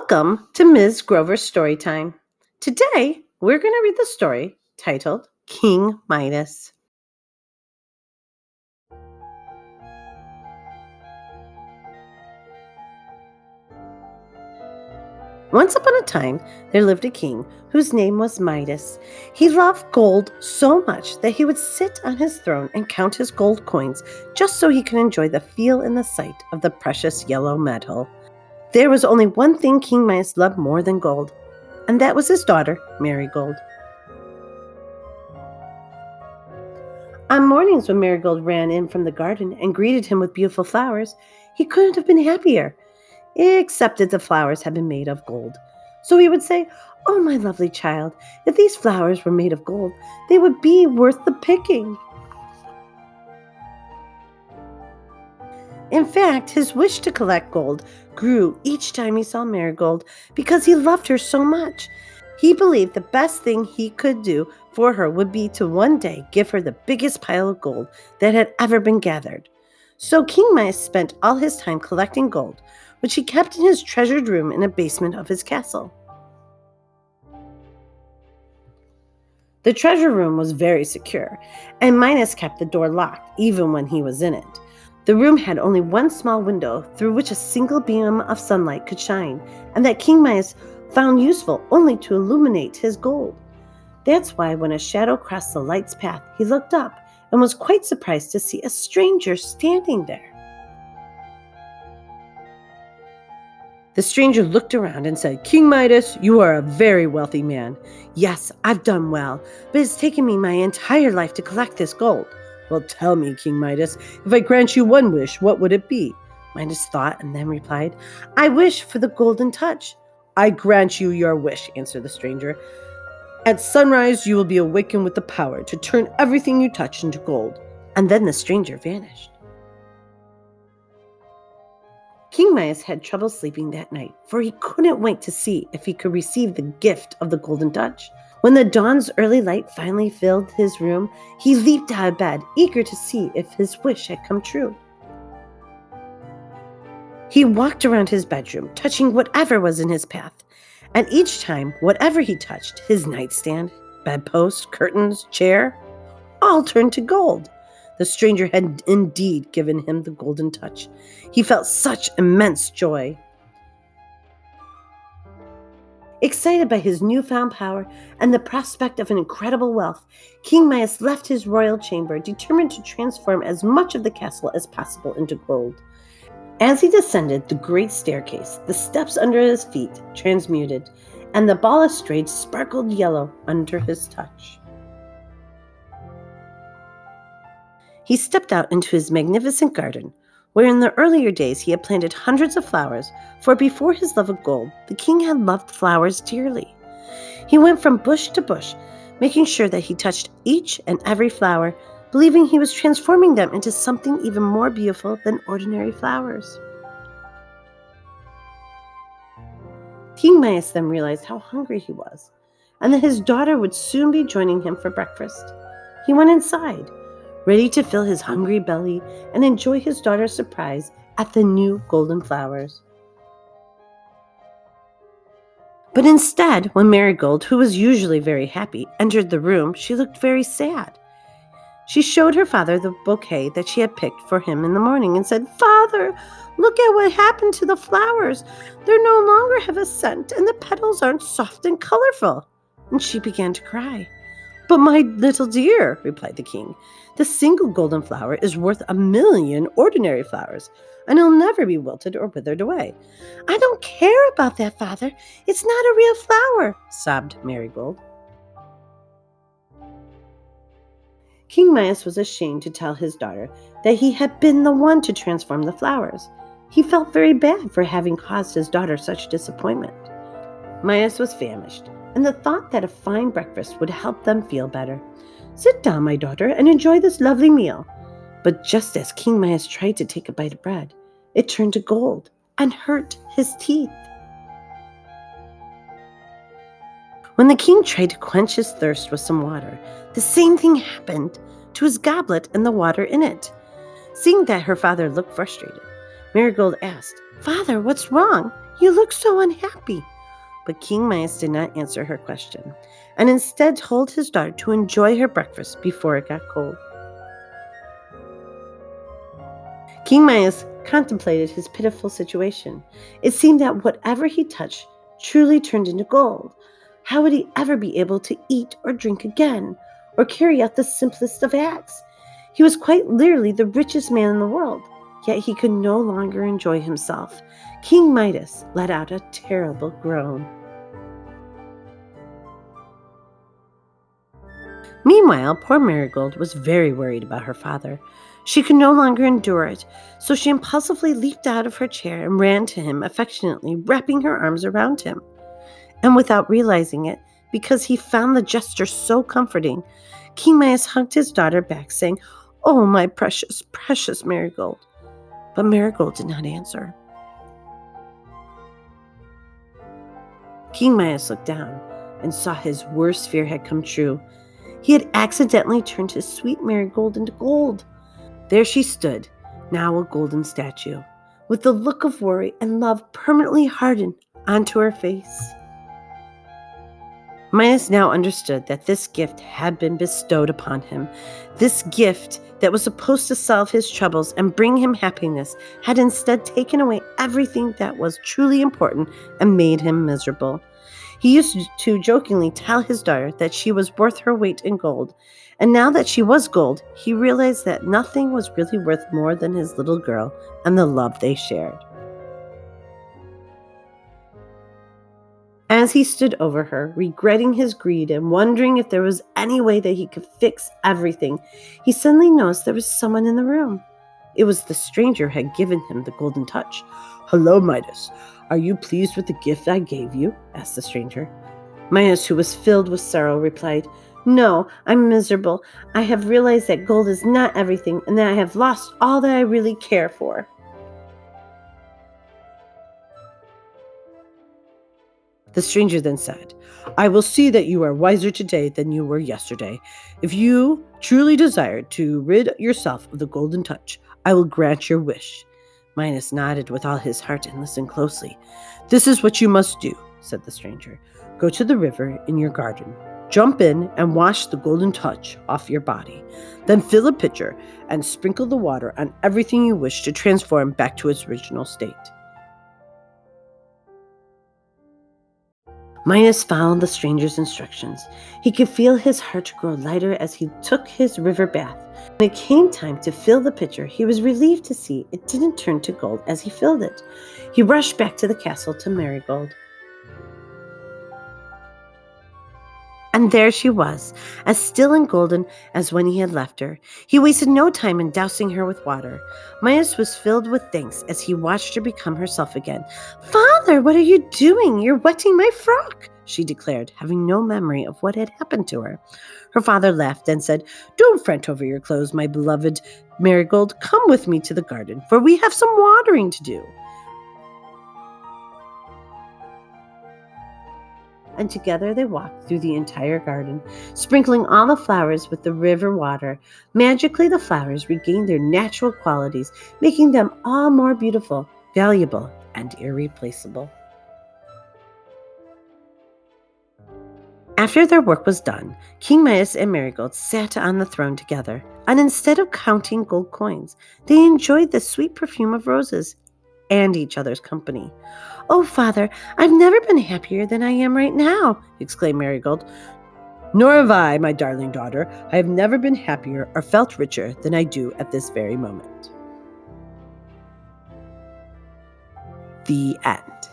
Welcome to Ms. Grover's Storytime. Today, we're going to read the story titled King Midas. Once upon a time, there lived a king whose name was Midas. He loved gold so much that he would sit on his throne and count his gold coins just so he could enjoy the feel and the sight of the precious yellow metal. There was only one thing King Midas loved more than gold, and that was his daughter, Marigold. On mornings when Marigold ran in from the garden and greeted him with beautiful flowers, he couldn't have been happier, except that the flowers had been made of gold. So he would say, "Oh, my lovely child, if these flowers were made of gold, they would be worth the picking." In fact, his wish to collect gold grew each time he saw Marigold because he loved her so much. He believed the best thing he could do for her would be to one day give her the biggest pile of gold that had ever been gathered. So King Midas spent all his time collecting gold, which he kept in his treasured room in a basement of his castle. The treasure room was very secure, and Midas kept the door locked even when he was in it. The room had only one small window through which a single beam of sunlight could shine, and that King Midas found useful only to illuminate his gold. That's why when a shadow crossed the light's path, he looked up and was quite surprised to see a stranger standing there. The stranger looked around and said, "King Midas, you are a very wealthy man. Yes, I've done well, but it's taken me my entire life to collect this gold." "Well, tell me, King Midas, if I grant you one wish, what would it be?" Midas thought and then replied, "I wish for the golden touch." "I grant you your wish," answered the stranger. "At sunrise, you will be awakened with the power to turn everything you touch into gold." And then the stranger vanished. King Midas had trouble sleeping that night, for he couldn't wait to see if he could receive the gift of the golden touch. When the dawn's early light finally filled his room, he leaped out of bed, eager to see if his wish had come true. He walked around his bedroom, touching whatever was in his path, and each time, whatever he touched, his nightstand, bedpost, curtains, chair, all turned to gold. The stranger had indeed given him the golden touch. He felt such immense joy. Excited by his newfound power and the prospect of an incredible wealth, King Midas left his royal chamber, determined to transform as much of the castle as possible into gold. As he descended the great staircase, the steps under his feet transmuted, and the balustrade sparkled yellow under his touch. He stepped out into his magnificent garden, where in the earlier days he had planted hundreds of flowers, for before his love of gold, the king had loved flowers dearly. He went from bush to bush, making sure that he touched each and every flower, believing he was transforming them into something even more beautiful than ordinary flowers. King Midas then realized how hungry he was, and that his daughter would soon be joining him for breakfast. He went inside, ready to fill his hungry belly and enjoy his daughter's surprise at the new golden flowers. But instead, when Marigold, who was usually very happy, entered the room, she looked very sad. She showed her father the bouquet that she had picked for him in the morning and said, "Father, look at what happened to the flowers. They no longer have a scent, and the petals aren't soft and colorful." And she began to cry. "But my little dear," replied the king, "the single golden flower is worth 1,000,000 ordinary flowers, and it'll never be wilted or withered away." "I don't care about that, father. It's not a real flower," sobbed Marigold. King Midas was ashamed to tell his daughter that he had been the one to transform the flowers. He felt very bad for having caused his daughter such disappointment. Midas was famished, and the thought that a fine breakfast would help them feel better. "Sit down, my daughter, and enjoy this lovely meal." But just as King Midas tried to take a bite of bread, it turned to gold and hurt his teeth. When the king tried to quench his thirst with some water, the same thing happened to his goblet and the water in it. Seeing that her father looked frustrated, Marigold asked, "Father, what's wrong? You look so unhappy." But King Midas did not answer her question, and instead told his daughter to enjoy her breakfast before it got cold. King Midas contemplated his pitiful situation. It seemed that whatever he touched truly turned into gold. How would he ever be able to eat or drink again, or carry out the simplest of acts? He was quite literally the richest man in the world, yet he could no longer enjoy himself. King Midas let out a terrible groan. Meanwhile, poor Marigold was very worried about her father. She could no longer endure it, so she impulsively leaped out of her chair and ran to him affectionately, wrapping her arms around him. And without realizing it, because he found the gesture so comforting, King Midas hugged his daughter back, saying, "Oh, my precious, precious Marigold." But Marigold did not answer. King Midas looked down and saw his worst fear had come true. He had accidentally turned his sweet Marigold into gold. There she stood, now a golden statue, with the look of worry and love permanently hardened onto her face. Midas now understood that this gift had been bestowed upon him. This gift that was supposed to solve his troubles and bring him happiness had instead taken away everything that was truly important and made him miserable. He used to jokingly tell his daughter that she was worth her weight in gold, and now that she was gold, he realized that nothing was really worth more than his little girl and the love they shared. As he stood over her, regretting his greed and wondering if there was any way that he could fix everything, he suddenly noticed there was someone in the room. It was the stranger who had given him the golden touch. "Hello, Midas. Are you pleased with the gift I gave you?" asked the stranger. Midas, who was filled with sorrow, replied, "No, I'm miserable. I have realized that gold is not everything and that I have lost all that I really care for." The stranger then said, "I will see that you are wiser today than you were yesterday. If you truly desire to rid yourself of the golden touch, I will grant your wish." Midas nodded with all his heart and listened closely. "This is what you must do," said the stranger. "Go to the river in your garden. Jump in and wash the golden touch off your body. Then fill a pitcher and sprinkle the water on everything you wish to transform back to its original state." Midas followed the stranger's instructions. He could feel his heart grow lighter as he took his river bath. When it came time to fill the pitcher, he was relieved to see it didn't turn to gold as he filled it. He rushed back to the castle to Marigold. And there she was, as still and golden as when he had left her. He wasted no time in dousing her with water. Midas was filled with thanks as he watched her become herself again. "Father, what are you doing? You're wetting my frock," she declared, having no memory of what had happened to her. Her father laughed and said, "Don't fret over your clothes, my beloved Marigold. Come with me to the garden, for we have some watering to do." And together they walked through the entire garden, sprinkling all the flowers with the river water. Magically, the flowers regained their natural qualities, making them all more beautiful, valuable, and irreplaceable. After their work was done, King Midas and Marigold sat on the throne together, and instead of counting gold coins, they enjoyed the sweet perfume of roses and each other's company. "Oh, Father, I've never been happier than I am right now," exclaimed Marigold. "Nor have I, my darling daughter. I have never been happier or felt richer than I do at this very moment." The end.